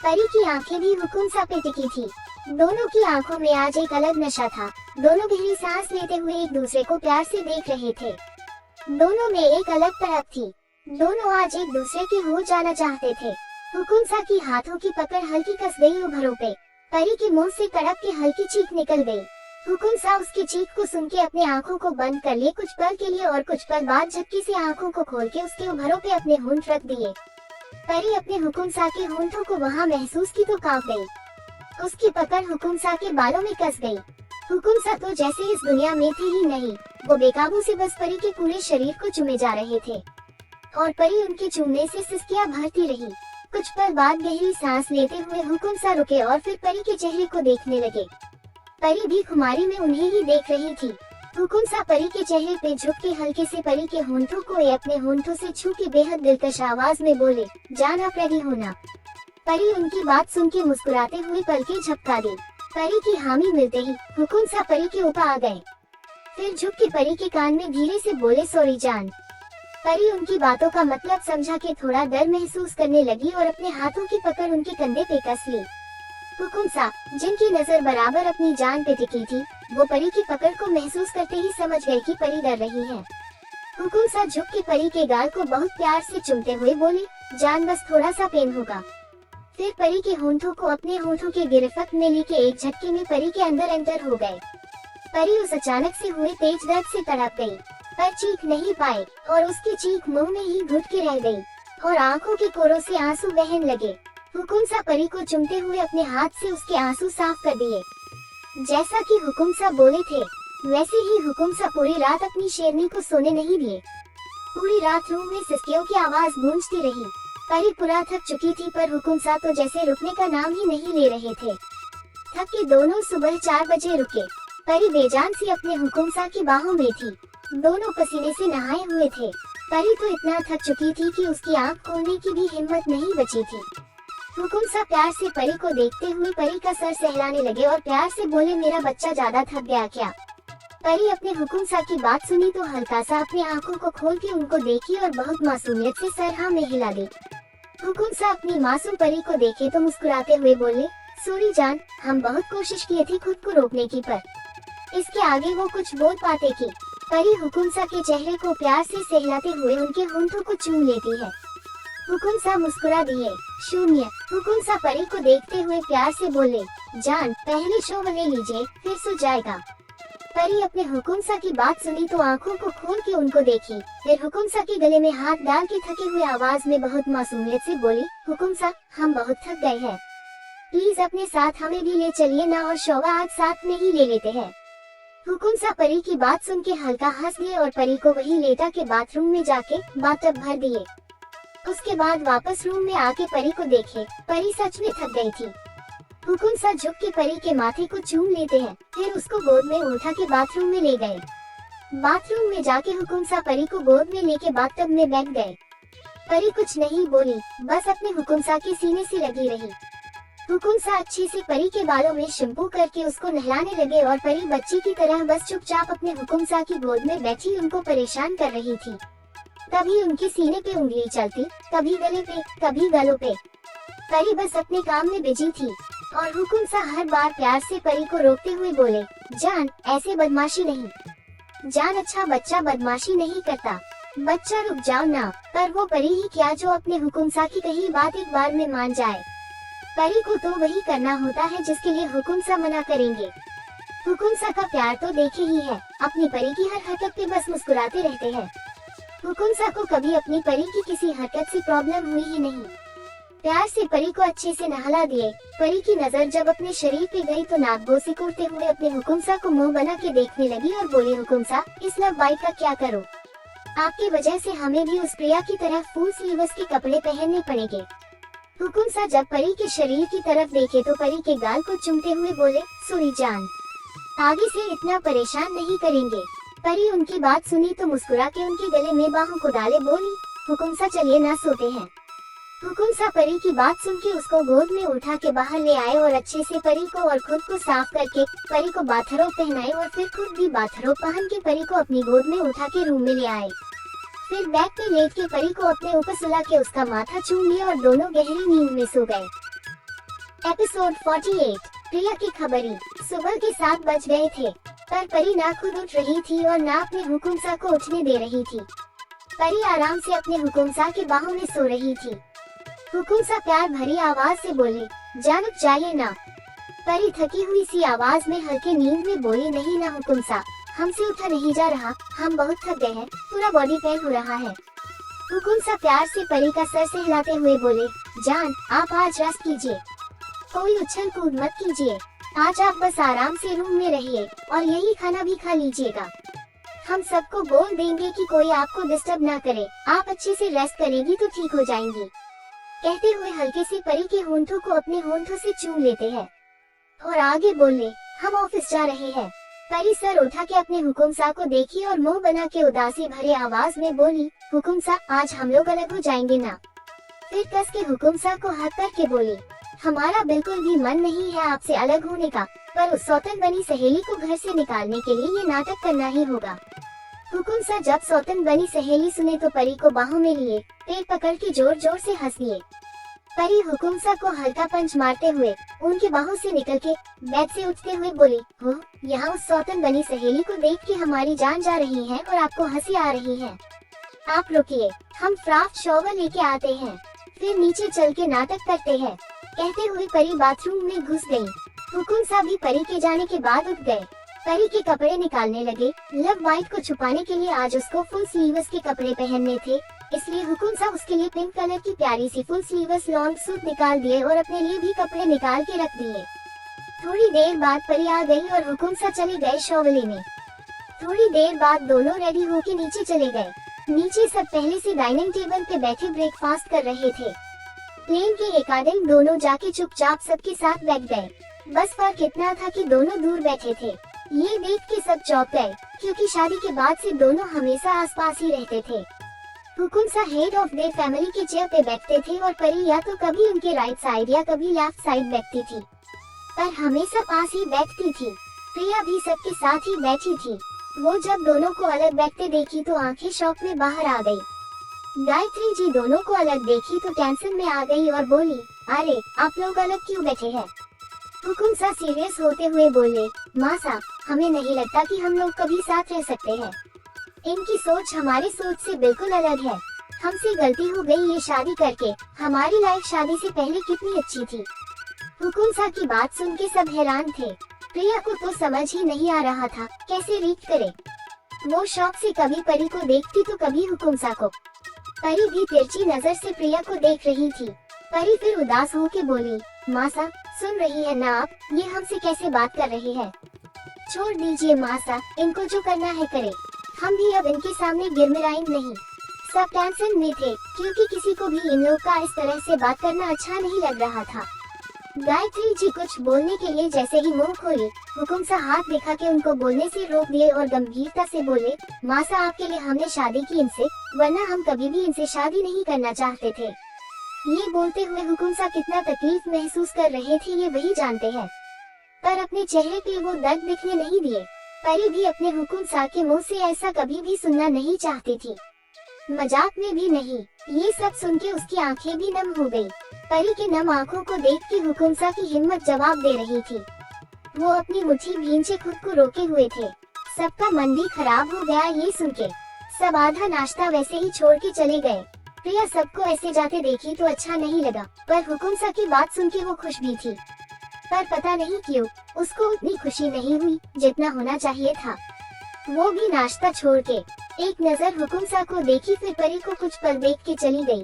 परी की आंखें भी हुकुमसा पे टिकी थी। दोनों की आंखों में आज एक अलग नशा था। दोनों गहरी सांस लेते हुए एक दूसरे को प्यार से देख रहे थे। दोनों में एक अलग तड़प थी। दोनों आज एक दूसरे के हो जाना चाहते थे। हुकुमसा की हाथों की पकड़ हल्की कस गई उभरों पे। परी के मुंह से तड़प के हल्की चीख निकल गई। हुकुमसा उसकी चीख को सुन के अपने आंखों को बंद कर लिए कुछ पल के लिए और कुछ पल बाद झटके से आंखों को खोल के उसके उभरों पे अपने होंठ रख दिए। परी अपने हुकुमसा के होंठों को वहाँ महसूस की तो कांप गई। उसकी पकड़ हुकुमसा के बालों में कस गई। हुकुमसा तो जैसे इस दुनिया में थे ही नहीं। वो बेकाबू से बस परी के पूरे शरीर को चूमे जा रहे थे और परी उनके चूमने से सिसकियां भरती रही। कुछ पल बाद गहरी सांस लेते हुए हुकुमसा रुके और फिर परी के चेहरे को देखने लगे। परी भी खुमारी में उन्हें ही देख रही थी। हुकुमसा परी के चेहरे पे झुक के हल्के से परी के होंठों को अपने होंठों से छू के बेहद दिलकश आवाज में बोले, जान, आप रेडी हो ना? परी उनकी बात सुन के मुस्कुराते हुए पलकें झपका दी। परी की हामी मिलते ही हुकुमसा परी के ऊपर आ गए। फिर झुक के परी के कान में धीरे से बोले, सॉरी जान। परी उनकी बातों का मतलब समझा के थोड़ा डर महसूस करने लगी और अपने हाथों की पकड़ उनके कंधे पे कस ली। हुकुमसा, जिनकी नजर बराबर अपनी जान पे टिकी थी, वो परी की पकड़ को महसूस करते ही समझ गए कि परी डर रही है। हुकुमसा झुक के परी के गाल को बहुत प्यार से चूमते हुए बोले, जान, बस थोड़ा सा पेन होगा। फिर परी के होंठों को अपने होंठों के गिरफ्त में लेके एक झटके में परी के अंदर एंटर हो गए। परी उस अचानक से हुए तेज दर्द से तड़प गई, पर चीख नहीं पाई और उसकी चीख मुंह में ही घुट के रह गई और आंखों के कोरों से आंसू बहन लगे। हुकुमसा परी को चूमते हुए अपने हाथ से उसके आंसू साफ कर दिए। जैसा कि हुकुमसा बोले थे, वैसे ही हुकुमसा पूरी रात अपनी शेरनी को सोने नहीं दिए। पूरी रात रूम में सिसकियों की आवाज गूंजती रही। परी पूरा थक चुकी थी, पर हुकुमसा तो जैसे रुकने का नाम ही नहीं ले रहे थे। थक के दोनों सुबह 4 बजे रुके। परी बेजान सी अपने हुकुमसा की बाहों में थी। दोनों पसीने से नहाए हुए थे। परी तो इतना थक चुकी थी कि उसकी आंख खोलने की भी हिम्मत नहीं बची थी। हुकुमसा प्यार से परी को देखते हुए परी का सर सहलाने लगे और प्यार से बोले, मेरा बच्चा ज्यादा थक गया क्या? परी अपने हुकुमसा की बात सुनी तो हल्का सा अपनी आंखों को खोल के उनको देखी और बहुत मासूमियत से सर हाँ में हिला दी। हुकुमसा अपनी मासूम परी को देखे तो मुस्कुराते हुए बोले, सॉरी जान, हम बहुत कोशिश किए थे खुद को रोकने की, पर इसके आगे वो कुछ बोल पाते की। परी हुकुमसा के चेहरे को प्यार से सहलाते हुए उनके होंठों को चूम लेती है। हुकुमसा मुस्कुरा दिए। 0। हुकुमसा परी को देखते हुए प्यार से बोले, जान, पहले शोवर ले लीजिए, फिर सो जाएगा। परी अपने हुकुमसा की बात सुनी तो आंखों को खोल के उनको देखी। फिर हुकुमसा के गले में हाथ डाल के थके हुए आवाज में बहुत मासूमियत से बोली, हुकुमसा, हम बहुत थक गए हैं, प्लीज अपने साथ हमें भी ले चलिए ना, और शोवा आज साथ में ही ले लेते हैं। हुकुमसा परी की बात सुन के हल्का हंस दिए और परी को वही लेटा के बाथरूम में जाके बाथटब भर दिए। उसके बाद वापस रूम में आके परी को देखे, परी सच में थक गई थी। हुकुमसा झुक के परी के माथे को चूम लेते हैं, फिर उसको गोद में उठा के बाथरूम में ले गए। बाथरूम में जाके हुकुमसा परी को गोद में लेके बाथटब में बैठ गए। परी कुछ नहीं बोली, बस अपने हुकुमसा के सीने से लगी रही। हुकुमसा अच्छे से परी के बालों में शैम्पू करके उसको नहलाने लगे और परी बच्ची की तरह बस चुपचाप अपने हुकुमसा की गोद में बैठी उनको परेशान कर रही थी। तभी उनके सीने पे उंगली चलती, कभी गले पे, कभी गलों पे। परी बस अपने काम में बिजी थी और हुकुमसा हर बार प्यार से परी को रोकते हुए बोले, जान ऐसे बदमाशी नहीं। जान अच्छा बच्चा बदमाशी नहीं करता, बच्चा रुक जाओ ना। पर वो परी ही क्या जो अपने हुकुमसा की कही बात एक बार में मान जाए। परी को तो वही करना होता है जिसके लिए हुकुमसा मना करेंगे। हुकुमसा का प्यार तो देखे ही है, अपनी परी की हर हरकत पे बस मुस्कुराते रहते हैं। हुकुमसा को कभी अपनी परी की किसी हरकत से प्रॉब्लम हुई ही नहीं। प्यार से परी को अच्छे से नहला दिए। परी की नजर जब अपने शरीर पे गई तो नाक सिकोड़ते हुए अपने हुकुमसा को मुंह बना के देखने लगी और बोली, हुकुमसा इस लव बाइट का क्या करो? आपकी वजह से हमें भी उस प्रिया की तरह फुल स्लीव्स के कपड़े पहनने पड़ेंगे। हुकुमसा जब परी के शरीर की तरफ देखे तो परी के गाल को चूमते हुए बोले, सॉरी जान, आगे से इतना परेशान नहीं करेंगे। परी उनकी बात सुनी तो मुस्कुरा के उनके गले में बाहों को डाले बोली, हुकुमसा चलिए ना सोते हैं। हुकुमसा परी की बात सुन के उसको गोद में उठा के बाहर ले आए और अच्छे से परी को और खुद को साफ करके परी को बाथरोब पहनाए और फिर खुद भी बाथरोब पहन के परी को अपनी गोद में उठा के रूम में ले आए। फिर बैग पे लेट के परी को अपने ऊपर सुला के उसका माथा चूम लिया और दोनों गहरी नींद में सो गए। एपिसोड 48 प्रिया की खबरी। सुबह के 7 बज गए थे, पर परी ना खुद उठ रही थी और ना अपने हुकुमसा को उठने दे रही थी। परी आराम से अपने हुकुमसा के बाहों में सो रही थी। हुकुमसा प्यार भरी आवाज से बोले, जान उठ जाइए ना। परी थकी हुई सी आवाज में हल्के नींद में बोली, नहीं ना हुकुमसा, हमसे उठा नहीं जा रहा, हम बहुत थक गए हैं, पूरा बॉडी पेन हो रहा है। हुकुमसा प्यार से परी का सर से हिलाते हुए बोले, जान आप आज रेस्ट कीजिए, कोई उछल कूद मत कीजिए, आज आप बस आराम से रूम में रहिए और यही खाना भी खा लीजिएगा। हम सबको बोल देंगे कि कोई आपको डिस्टर्ब ना करे, आप अच्छे से रेस्ट करेगी तो ठीक हो जाएंगी। कहते हुए हल्के से परी के होंठों को अपने होंठों से चूम लेते हैं और आगे बोले, हम ऑफिस जा रहे हैं। परी सर उठा के अपने हुकुमसा को देखी और मुंह बना के उदासी भरे आवाज में बोली, हुकुमसा आज हम लोग अलग हो जाएंगे ना। फिर कस के हुकुमसा को हक करके बोली, हमारा बिल्कुल भी मन नहीं है आपसे अलग होने का, पर उस सौतन बनी सहेली को घर से निकालने के लिए ये नाटक करना ही होगा। हुकुमसा जब सौतन बनी सहेली सुने तो परी को बाहों में लिए पेट पकड़ के जोर जोर से हंस दिए। परी हुकुमसा को हल्का पंच मारते हुए उनकी बाहों से निकल के बेड से उठते हुए बोली, हो यहाँ उस सौतन बनी सहेली को देख के हमारी जान जा रही है और आपको हंसी आ रही है। आप रुकिए, हम फ्राफ्ट शॉवर लेके आते हैं, फिर नीचे चल के नाटक करते हैं। कहते हुए परी बाथरूम में घुस गयी। हुकुमसा भी परी के जाने के बाद उठ गए। परी के कपड़े निकालने लगे। लव बाइट को छुपाने के लिए आज उसको फुल स्लीव्स के कपड़े पहनने थे, इसलिए हुकुमसा उसके लिए पिंक कलर की प्यारी सी फुल स्लीव्स लॉन्ग सूट निकाल दिए और अपने लिए भी कपड़े निकाल के रख दिए। थोड़ी देर बाद परी आ गई और हुकुमसा चले गए शॉवले में। थोड़ी देर बाद दोनों रेडी होके नीचे चले गए। नीचे सब पहले से डाइनिंग टेबल पे बैठे ब्रेकफास्ट कर रहे थे। प्लेन के अकॉर्डिंग दोनों जाके चुपचाप सबके साथ बैठ गए। बस फर्क इतना था कि दोनों दूर बैठे थे। ये देख के सब चौंक गए, क्योंकि शादी के बाद से दोनों हमेशा आसपास ही रहते थे। हुकुमसा हेड ऑफ देयर फैमिली के चेयर पे बैठते थे और परी या तो कभी उनके राइट साइड या कभी लेफ्ट साइड बैठती थी, पर हमेशा पास ही बैठती थी। प्रिया भी सबके साथ ही बैठी थी। वो जब दोनों को अलग बैठते देखी तो आंखें शौक में बाहर आ गई। गायत्री जी दोनों को अलग देखी तो टेंशन में आ गई और बोली, अरे आप लोग अलग क्यों बैठे हैं? हुकुमसा सीरियस होते हुए बोले, माँ साहब, हमें नहीं लगता कि हम लोग कभी साथ रह सकते हैं। इनकी सोच हमारी सोच से बिल्कुल अलग है। हमसे गलती हो गई ये शादी करके। हमारी लाइफ शादी से पहले कितनी अच्छी थी। हुकुमसा की बात सुन के सब हैरान थे। प्रिया को तो समझ ही नहीं आ रहा था कैसे रीड करे। वो शौक से कभी परी को देखती तो कभी हुकुमसा को। परी भी तिरछी नजर से प्रिया को देख रही थी। परी फिर उदास होके बोली, माँ साहब, सुन रही है ना आप, ये हमसे कैसे बात कर रहे हैं? छोड़ दीजिए माँ साहब, इनको जो करना है करे। हम भी अब इनके सामने गिड़मिड़ाएंगे नहीं। सब टेंशन में थे, क्योंकि किसी को भी इन लोग का इस तरह से बात करना अच्छा नहीं लग रहा था। गायत्री जी कुछ बोलने के लिए जैसे ही मुंह खोली, हुकुमसा हाथ दिखा के उनको बोलने से रोक दिए और गंभीरता से बोले, मासा आपके लिए हमने शादी की इनसे, वरना हम कभी भी इनसे शादी नहीं करना चाहते थे। ये बोलते हुए हुकुमसा कितना तकलीफ महसूस कर रहे थे ये वही जानते हैं, पर अपने चेहरे पे वो दर्द दिखने नहीं दिए। परी भी अपने हुकुमसा के मुंह से ऐसा कभी भी सुनना नहीं चाहती थी, मजाक में भी नहीं। ये सब सुन के उसकी आंखें भी नम हो गई। परी के नम आंखों को देख के हुकुमसा की हिम्मत जवाब दे रही थी। वो अपनी मुट्ठी भींचे खुद को रोके हुए थे। सबका मन भी खराब हो गया ये सुन के। सब आधा नाश्ता वैसे ही छोड़ के चले गए। प्रिया सबको ऐसे जाते देखी तो अच्छा नहीं लगा, पर हुकुमसा की बात सुन के वो खुश भी थी। पर पता नहीं क्यों उसको उतनी खुशी नहीं हुई जितना होना चाहिए था। वो भी नाश्ता छोड़ के एक नजर हुकुमसा को देखी, फिर परी को कुछ पल देख के चली गई।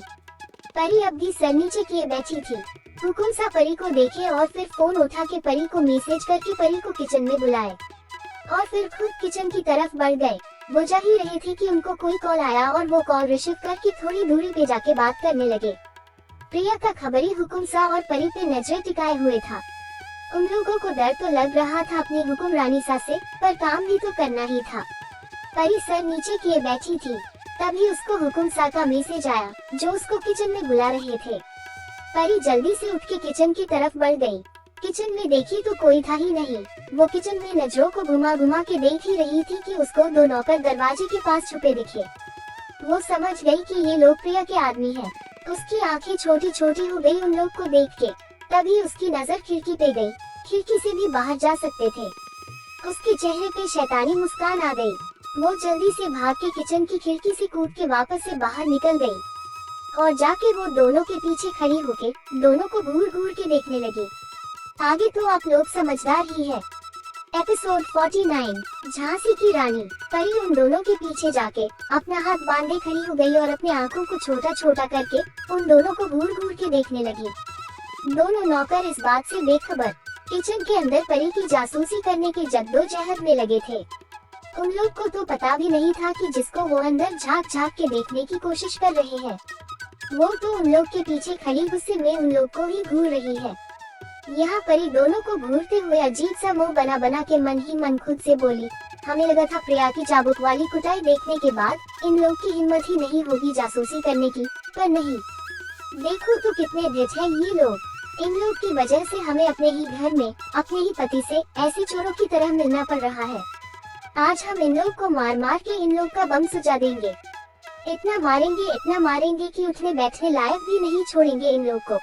परी अब भी सर नीचे किए बैठी थी। हुकुमसा परी को देखे और फिर फोन उठा के परी को मैसेज करके परी को किचन में बुलाए और फिर खुद किचन की तरफ बढ़ गए। वो जा ही रहे थे कि उनको कोई कॉल आया और वो कॉल रिसीव करके थोड़ी दूरी पे जाके बात करने लगे। प्रिया का खबरी हुकुमसा और परी पे नजरें टिकाए हुए था। उन लोगों को डर तो लग रहा था अपनी हुक्मरानी सा से, पर काम भी तो करना ही था। परी सर नीचे किए बैठी थी, तभी उसको हुकुमसा का मैसेज आया जो उसको किचन में बुला रहे थे। परी जल्दी से उठ के किचन की तरफ बढ़ गई। किचन में देखी तो कोई था ही नहीं। वो किचन में नजरों को घुमा घुमा के देख ही रही थी कि उसको दो नौकर दरवाजे के पास छुपे दिखे। वो समझ गई कि ये लोग प्रिया के आदमी हैं। उसकी आंखें छोटी छोटी हो गई उन लोग को देख के। तभी उसकी नजर खिड़की पे गई। खिड़की से भी बाहर जा सकते थे। उसके चेहरे पे शैतानी मुस्कान आ गई। वो जल्दी से भाग के किचन की खिड़की से कूद के वापस से बाहर निकल गई और जाके वो दोनों के पीछे खड़ी होके दोनों को घूर घूर के देखने लगी। आगे तो आप लोग समझदार ही है। एपिसोड 49 झांसी की रानी। परी उन दोनों के पीछे जाके अपना हाथ बांधे खड़ी हो गई और अपनी आंखों को छोटा छोटा करके उन दोनों को घूर घूर के देखने लगी। दोनों नौकर इस बात से बेखबर किचन के अंदर परी की जासूसी करने के जद्दोजहद में लगे थे। उन लोग को तो पता भी नहीं था कि जिसको वो अंदर झांक झांक के देखने की कोशिश कर रहे हैं, वो तो उन लोग के पीछे खड़ी गुस्से में उन लोग को ही घूर रही है। यहाँ परी दोनों को घूरते हुए अजीब सा मुंह बना बना के मन ही मन खुद से बोली, हमें लगा था प्रिया की चाबुक वाली कुटाई देखने के बाद इन लोग की हिम्मत ही नहीं होगी जासूसी करने की, पर नहीं। देखो तो कितने ढिठ हैं ये लोग। इन लोग की वजह से हमें अपने ही घर में अपने ही पति से ऐसे चोरों की तरह मिलना पड़ रहा है। आज हम इन लोग को मार मार के इन लोग का बम सुझा देंगे। इतना मारेंगे कि उठने बैठने लायक भी नहीं छोड़ेंगे इन लोग को।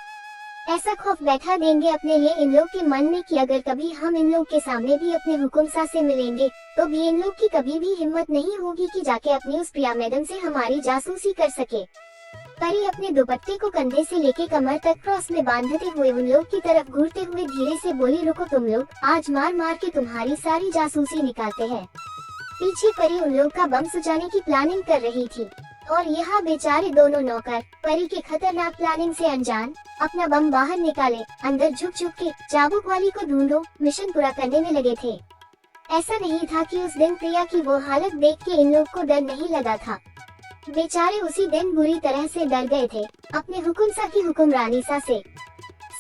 ऐसा खौफ बैठा देंगे अपने लिए इन लोग के मन में कि अगर कभी हम इन लोग के सामने भी अपने हुकुमसा से मिलेंगे तो भी इन लोग की कभी भी हिम्मत नहीं होगी कि जाके अपनी उस प्रिया मैडम से हमारी जासूसी कर सके। परी अपने दुपट्टे को कंधे से लेके कमर तक क्रॉस में बांधते हुए उन लोग की तरफ घूरते हुए धीरे से बोली, रुको तुम लोग, आज मार मार के तुम्हारी सारी जासूसी निकालते हैं। पीछे परी उन लोग का बम सुझाने की प्लानिंग कर रही थी और यहाँ बेचारे दोनों नौकर परी के खतरनाक प्लानिंग से अनजान अपना बम बाहर निकाले अंदर झुक झुक के चाबुक वाली को ढूंढो मिशन पूरा करने में लगे थे। ऐसा नहीं था कि उस दिन प्रिया की वो हालत देख के इन लोग को डर नहीं लगा था। बेचारे उसी दिन बुरी तरह से डर गए थे अपने हुकुमसा की हुक्मरानी सा से।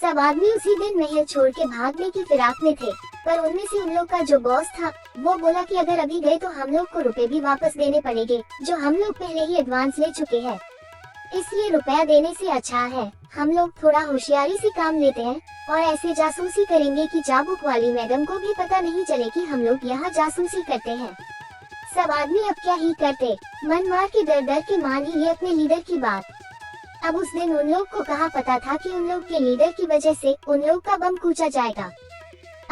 सब आदमी उसी दिन महल छोड़ के भागने की फिराक में थे, पर उनमें से उन लोग का जो बॉस था वो बोला कि अगर अभी गए तो हम लोग को रुपए भी वापस देने पड़ेंगे जो हम लोग पहले ही एडवांस ले चुके हैं। इसलिए रुपया देने से अच्छा है हम लोग थोड़ा होशियारी से काम लेते हैं और ऐसे जासूसी करेंगे कि चाबुक वाली मैडम को भी पता नहीं चले कि हम लोग यहाँ जासूसी करते हैं। सब आदमी अब क्या ही करते, मन मार के डर डर के मान ही लिए अपने लीडर की बात। अब उस दिन उन लोग को कहाँ पता था कि उन लोग के लीडर की वजह से उन लोग का बम कूचा जाएगा।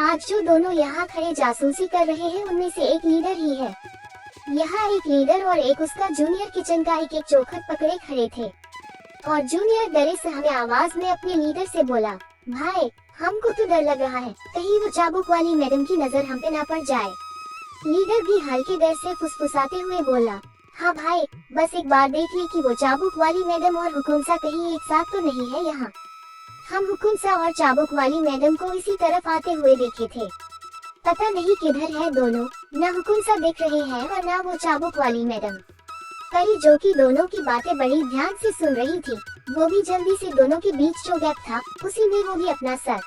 आज जो दोनों यहाँ खड़े जासूसी कर रहे हैं उनमें से एक लीडर ही है। यहाँ एक लीडर और एक उसका जूनियर किचन का एक चौखट पकड़े खड़े थे और जूनियर डरे से हमें आवाज में अपने लीडर से बोला, भाई हमको तो डर लग रहा है कहीं वो चाबुक वाली मैडम की नजर हम पे ना पड़ जाए। लीडर भी हल्के डर से फुसफुसाते हुए बोला, हाँ भाई बस एक बार देख ले कि वो चाबुक वाली मैडम और हुकुमसा कहीं एक साथ तो नहीं है यहाँ। हम हुकुमसा और चाबुक वाली मैडम को इसी तरफ आते हुए देखे थे, पता नहीं किधर है दोनों, न हुकुमसा देख रहे हैं और न वो चाबुक वाली मैडम। परी जो कि दोनों की बातें बड़ी ध्यान से सुन रही थी, वो भी जल्दी से दोनों के बीच जो गैप था उसी में वो भी अपना सर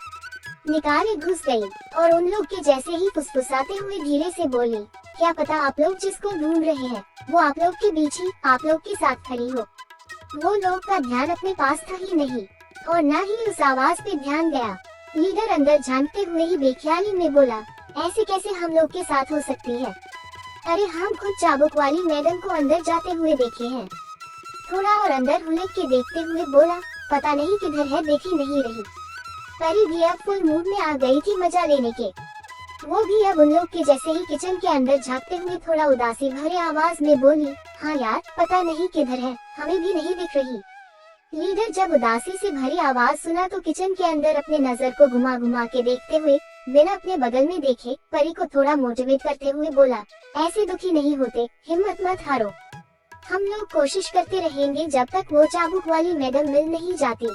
निकाले घुस गई और उन लोग के जैसे ही फुसफुसाते हुए धीरे से बोली, क्या पता आप लोग जिसको ढूंढ रहे हैं वो आप लोग के बीच ही आप लोग के साथ खड़ी हो। वो लोग का ध्यान अपने पास था ही नहीं और न ही उस आवाज पे ध्यान गया। लीडर अंदर झांकते हुए ही बेख्याली में बोला, ऐसे कैसे हम लोग के साथ हो सकती है? अरे हम खुद चाबुक वाली मैडम को अंदर जाते हुए देखे हैं। थोड़ा और अंदर हुलक के देखते हुए बोला, पता नहीं किधर है, देखी नहीं रही। परी भी अब फुल मूड में आ गई थी मजा लेने के। वो भी अब उन लोग के जैसे ही किचन के अंदर झांकते हुए थोड़ा उदासी भरे आवाज में बोली, हाँ यार पता नहीं किधर है, हमें भी नहीं दिख रही। लीडर जब उदासी से भरी आवाज सुना तो किचन के अंदर अपने नजर को घुमा घुमा के देखते हुए बिना अपने बगल में देखे परी को थोड़ा मोटिवेट करते हुए बोला, ऐसे दुखी नहीं होते, हिम्मत मत हारो। हम लोग कोशिश करते रहेंगे जब तक वो चाबुक वाली मैडम मिल नहीं जाती।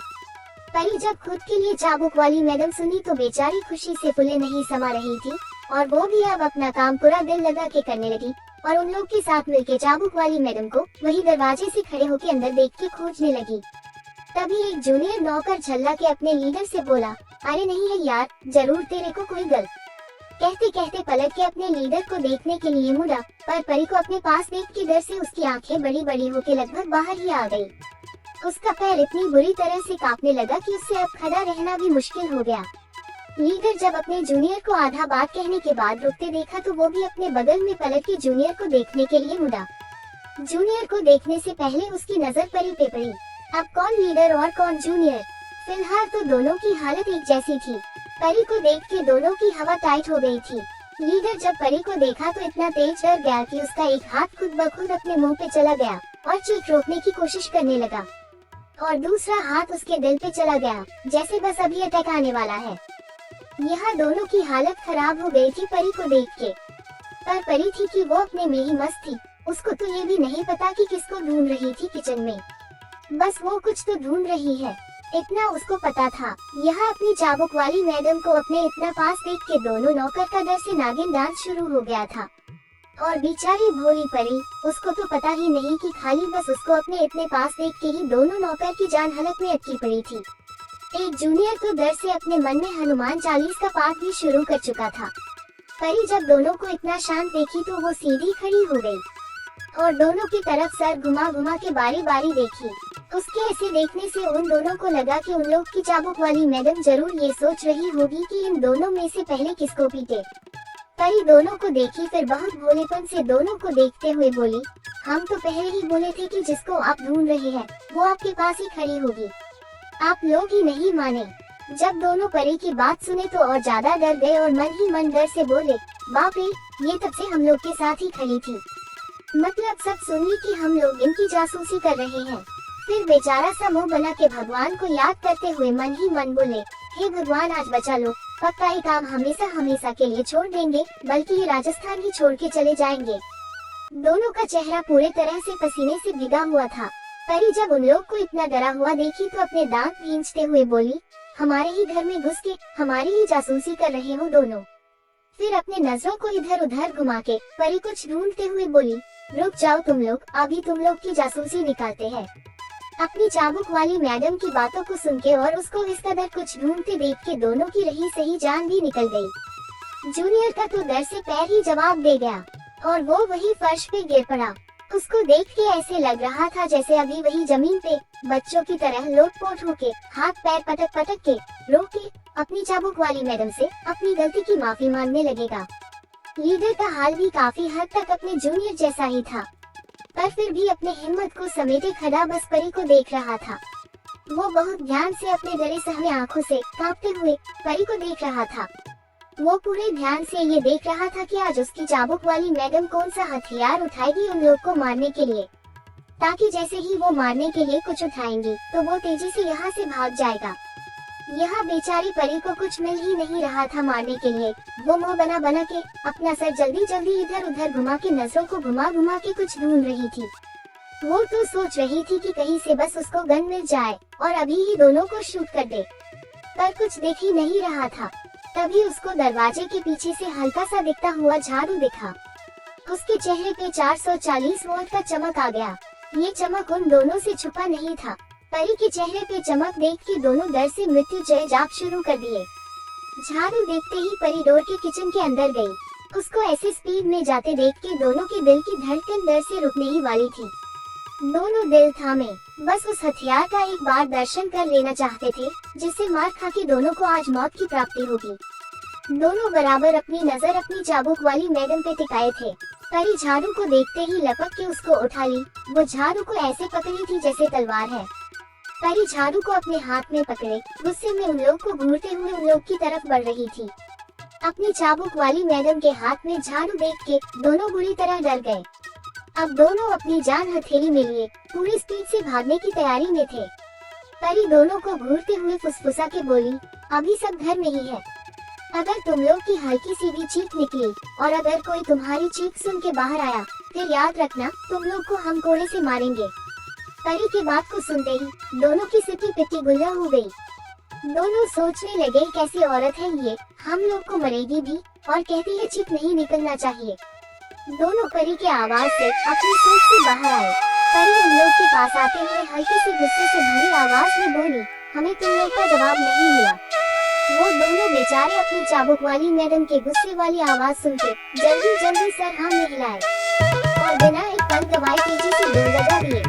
परी जब खुद के लिए चाबुक वाली मैडम सुनी तो बेचारी खुशी से फुले नहीं समा रही थी और वो भी अब अपना काम पूरा दिल लगा के करने लगी और उन लोग के साथ मिलके चाबुक वाली मैडम को वही दरवाजे से खड़े होकर अंदर देख के खोजने लगी। तभी एक जूनियर नौकर झल्ला के अपने लीडर से बोला, अरे नहीं है यार, जरूर तेरे को कोई गल। कहते कहते पलट के अपने लीडर को देखने के लिए मुड़ा, पर परी को अपने पास देख के डर से उसकी आंखें बड़ी बड़ी होके लगभग बाहर ही आ गई। उसका पैर इतनी बुरी तरह से कांपने लगा कि उससे अब खड़ा रहना भी मुश्किल हो गया। लीडर जब अपने जूनियर को आधा बात कहने के बाद रुकते देखा तो वो भी अपने बगल में पलट के जूनियर को देखने के लिए मुड़ा। जूनियर को देखने से पहले उसकी नजर परी पे पड़ी। अब कौन लीडर और कौन जूनियर? फिलहाल तो दोनों की हालत एक जैसी थी। परी को देख के दोनों की हवा टाइट हो गई थी। लीडर जब परी को देखा तो इतना तेज डर गया कि उसका एक हाथ खुद ब खुद अपने मुंह पे चला गया और चीख रोकने की कोशिश करने लगा और दूसरा हाथ उसके दिल पे चला गया, जैसे बस अभी अटैक आने वाला है। यहाँ दोनों की हालत खराब हो गई थी परी को देख के। पर परी थी कि वो अपने में ही मस्त थी। उसको तो ये भी नहीं पता कि किसको ढूंढ रही थी किचन में। बस वो कुछ तो ढूंढ रही है, इतना उसको पता था। यहाँ अपनी चाबुक वाली मैडम को अपने इतना पास देख के दोनों नौकर का डर से नागिन डांस शुरू हो गया था। और बेचारी भोली परी, उसको तो पता ही नहीं कि खाली बस उसको अपने इतने पास देख के ही दोनों नौकर की जान हलक में अटकी पड़ी थी। एक जूनियर तो डर से अपने मन में हनुमान 40 का पाठ भी शुरू कर चुका था। परी जब दोनों को इतना शांत देखी तो वो सीधी खड़ी हो गई और दोनों की तरफ सर घुमा घुमा के बारी बारी देखी। उसके ऐसे देखने से उन दोनों को लगा कि उन लोग की चाबुक वाली मैडम जरूर ये सोच रही होगी कि इन दोनों में से पहले किसको पीटे। परी दोनों को देखी, फिर बहुत भोलेपन से दोनों को देखते हुए बोली, हम तो पहले ही बोले थे कि जिसको आप ढूंढ रहे हैं वो आपके पास ही खड़ी होगी, आप लोग ही नहीं माने। जब दोनों परी की बात सुने तो और ज्यादा डर गए और मन ही मन डर से बोले, बाप रे, ये तब से हम लोग के साथ ही खड़ी थी, मतलब सब सुन ली कि हम लोग इनकी जासूसी कर रहे हैं। फिर बेचारा सा मुंह बना के भगवान को याद करते हुए मन ही मन बोले, हे भगवान आज बचा लो, पक्का ये काम हमेशा हमेशा के लिए छोड़ देंगे, बल्कि ये राजस्थान ही छोड़ के चले जाएंगे। दोनों का चेहरा पूरे तरह से पसीने से भीगा हुआ था। परी जब उन लोग को इतना डरा हुआ देखी तो अपने दांत भींचते हुए बोली, हमारे ही घर में घुस के हमारी ही जासूसी कर रहे हो दोनों। फिर अपने नजरों को इधर उधर घुमा के परी कुछ ढूंढते हुए बोली, रुक जाओ तुम लोग, अभी तुम लोग की जासूसी निकालते हैं। अपनी चाबुक वाली मैडम की बातों को सुन के और उसको इस कदर कुछ ढूंढते देख के दोनों की रही सही जान भी निकल गई। जूनियर का तो डर से पैर ही जवाब दे गया और वो वही फर्श पे गिर पड़ा। उसको देख के ऐसे लग रहा था जैसे अभी वही जमीन पे बच्चों की तरह लोटपोट होके हाथ पैर पटक पटक के रो के अपनी चाबुक वाली मैडम से अपनी गलती की माफी मांगने लगेगा। लीडर का हाल भी काफी हद तक अपने जूनियर जैसा ही था, पर फिर भी अपने हिम्मत को समेटे खड़ा बस परी को देख रहा था। वो बहुत ध्यान से अपने डरे सहमे आंखों से कांपते हुए परी को देख रहा था। वो पूरे ध्यान से ये देख रहा था कि आज उसकी चाबुक वाली मैडम कौन सा हथियार उठाएगी उन लोग को मारने के लिए, ताकि जैसे ही वो मारने के लिए कुछ उठाएंगी तो वो तेजी से यहाँ से भाग जाएगा। यहाँ बेचारी परी को कुछ मिल ही नहीं रहा था मारने के लिए। वो मुंह बना बना के अपना सर जल्दी जल्दी इधर उधर घुमा के नजरों को घुमा घुमा के कुछ ढूंढ रही थी। वो तो सोच रही थी कि कहीं से बस उसको गन मिल जाए और अभी ही दोनों को शूट कर दे, पर कुछ देख ही नहीं रहा था। तभी उसको दरवाजे के पीछे से हल्का सा दिखता हुआ झाड़ू दिखा। उसके चेहरे पे 440 वोल्ट का चमक आ गया। ये चमक उन दोनों से छुपा नहीं था। परी के चेहरे पे चमक देख के दोनों डर से मृत्यु जय जाप शुरू कर दिए। झाड़ू देखते ही परी डोर के किचन के अंदर गई। उसको ऐसे स्पीड में जाते देख के दोनों के दिल की धड़कन डर से रुकने ही वाली थी। दोनों दिल थामे बस उस हथियार का एक बार दर्शन कर लेना चाहते थे जिससे मार खा के दोनों को आज मौत की प्राप्ति होगी। दोनों बराबर अपनी नजर अपनी चाबुक वाली मैडम पे टिकाए थे। परी झाड़ू को देखते ही लपक के उसको उठा ली। वो झाड़ू को ऐसे पकड़ी थी जैसे तलवार है। परी झाड़ू को अपने हाथ में पकड़े गुस्से में उन लोग को घूरते हुए उन लोग की तरफ बढ़ रही थी। अपनी चाबुक वाली मैडम के हाथ में झाड़ू देख के दोनों बुरी तरह डर गए। अब दोनों अपनी जान हथेली में लिए पूरी स्पीड से भागने की तैयारी में थे। परी दोनों को घूरते हुए फुसफुसा के बोली, अभी सब घर में ही है। अगर तुम लोग की हल्की सी भी चीख निकली और अगर कोई तुम्हारी चीख सुन के बाहर आया फिर याद रखना तुम लोग को हम कोड़े से मारेंगे। परी की बात को सुनते ही दोनों की सिटी पिट्टी गुल्ला हो गई। दोनों सोचने लगे कैसी औरत है ये, हम लोग को मरेगी भी और कहती है चीख नहीं निकलना चाहिए। दोनों परी के आवाज से अपनी सोच से बाहर आए। परी उन लोग के पास आते हुए हल्के से गुस्से से भरी आवाज में बोली, हमें तुम लोग का जवाब नहीं मिला। वो दोनों बेचारे अपनी चाबुक वाली मैडम के गुस्से वाली आवाज सुनते जल्दी जल्दी सर हाँ में हिलाए और बिना एक पल गवाए तेजी से दौड़ लगा दिए।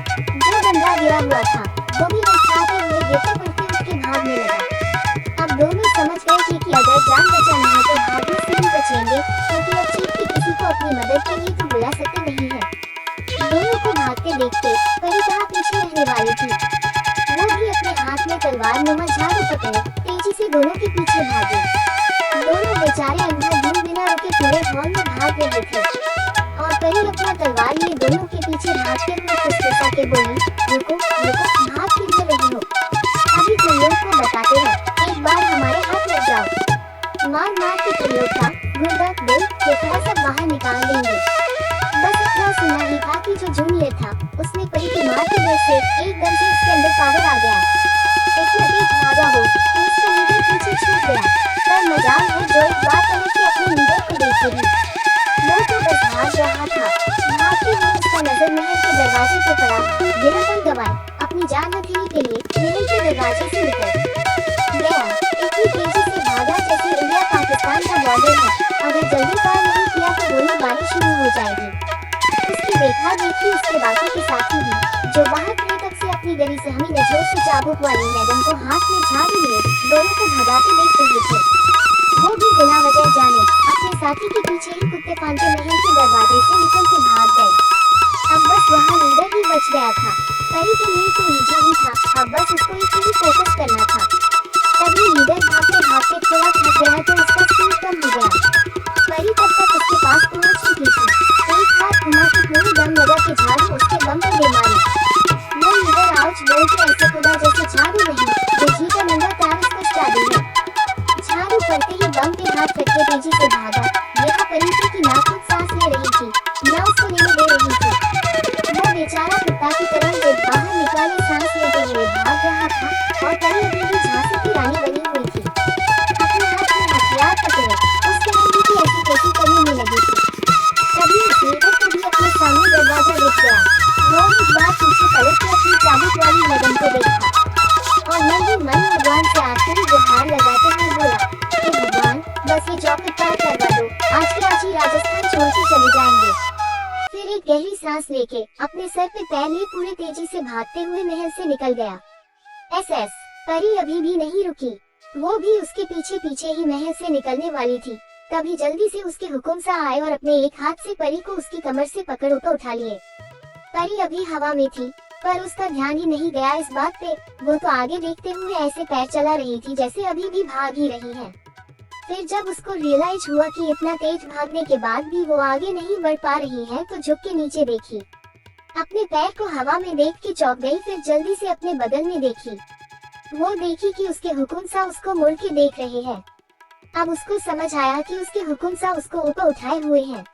जो बंदा गिरा हुआ था वो भी लड़खड़ाते हुए गिरते पड़ते उसके भागने लगा। अब दोनों समझ गए कि अगर जान बचाना है तो भागने से ही बचेंगे क्योंकि अब चीख के किसी को अपनी मदद के लिए तो बुला सकते नहीं है। दोनों को भागते देखते परी कहाँ पीछे रहने वाली थी। वो भी अपने हाथ में तलवार नुमा झाड़ू पकड़े तेजी से दोनों के पीछे भागे। दोनों बेचारे अंधाधुंध बिना रुके पूरे हॉल में भाग रहे थे और परी अपना तलवार लिए दोनों के पीछे भागते हुए फुसफुसा के बोली, रुको रुको, भाग किधर रही हो? अभी तुम लोग को बताते हैं, एक बार हमारे हाथ लग जाओ। मार मार के तुम लोग का गुर्दा दिल फेफड़ा सब बाहर निकाल देंगे। बस इतना सुना ही था कि जो जूनियर था उसने परी की मार के डर से एकदम से उसके अंदर पावर आ गया। इतना तेज भागा हो कि उसका लीडर पीछे छूट गया। पर मजाल है जो एक बार पलट के अपने लीडर को देख रही। वो तो बस भाग रहा था। भागते हुए उसका नजर महल के दरवाजे पे पड़ा। बिना पल गवाए अपनी जान हथेली के लिए महल के दरवाजे से निकल गया। इतनी तेजी से भागा जैसे इंडिया पाकिस्तान का बॉर्डर है। अगर जल्दी पार नहीं किया तो गोलीबारी शुरू हो जाएगी। उसकी देखा देखी उसके बाकी के साथी भी जो बाहर खड़े तक से अपनी गली से हमी नजरों से चाबुक वाली मैडम को हाथ में झाड़ू लिए दोनों को भगाते देख रहे थे। वो भी बिना वजह जाने अपने साथी के पीछे ही कुत्ते फांते महल के दरवाजे से निकल के भाग गए। अब बस वहाँ लीडर ही बच गया था। परी के लिए तो इजी ही था, अब बस उसको इसी ही फोकस करना था। तभी लीडर भागते भागते थोड़ा थक गया तो उसका स्पीड कम हो गया। परी तब तक उसके पास पहुंच चुकी थी। एक हाथ घुमा के पूरी दम लगा के झाड़ू उसके बम पर दे मारी। वो लीडर आउच बोल के ऐसे कूदा जैसे झाड़ू नहीं बिजली का नंगा तार उसको स्टार्ट दिया। झाड़ू पड़ते ही बम पे हाथ रखते तेजी से भागा। यहाँ परी थी कि ना खुद सांस ले रही थी ना उसको लेने दे रही थी। वो बेचारा कुत्ता की तरह जब बाहर निकाले सांस लेते हुए भाग रहा था और परी अभी भी झांसी की रानी बनी हुई थी। अपने हाथ में हथियार पकड़े उसके रंगी की ऐसी तैसी करने में लगी थी। तभी उस लीडर को भी अपने सामने दरवाजा दिख गया। वो एक बार पीछे पलट के अपनी चाबुक वाली मैडम को देखा और मन ही मन भगवान से आखिरी गुहार लगाते हुए बोला, हे भगवान बस ये चौखट पार करवा दो, आज के आज ही राजस्थान छोड़ के चले जाएंगे। फिर एक गहरी सांस लेके अपने सर पे पैर लिए पूरे तेजी से भागते हुए महल से निकल गया। एसएस परी अभी भी नहीं रुकी। वो भी उसके पीछे पीछे ही महल से निकलने वाली थी। तभी जल्दी से उसके हुकुम सा आए और अपने एक हाथ से परी को उसकी कमर से पकड़ ऊपर उठा लिए। परी अभी हवा में थी पर उसका ध्यान ही नहीं गया इस बात पे। वो तो आगे देखते हुए ऐसे पैर चला रही थी जैसे अभी भी भाग ही रही है। फिर जब उसको रियलाइज हुआ कि इतना तेज भागने के बाद भी वो आगे नहीं बढ़ पा रही है तो झुक के नीचे देखी। अपने पैर को हवा में देख के चौंक गई। फिर जल्दी से अपने बगल में देखी। वो देखी कि उसके हुकुम सा उसको मुड़ के देख रहे हैं। अब उसको समझ आया कि उसके हुकुम सा उसको ऊपर उठाए हुए हैं।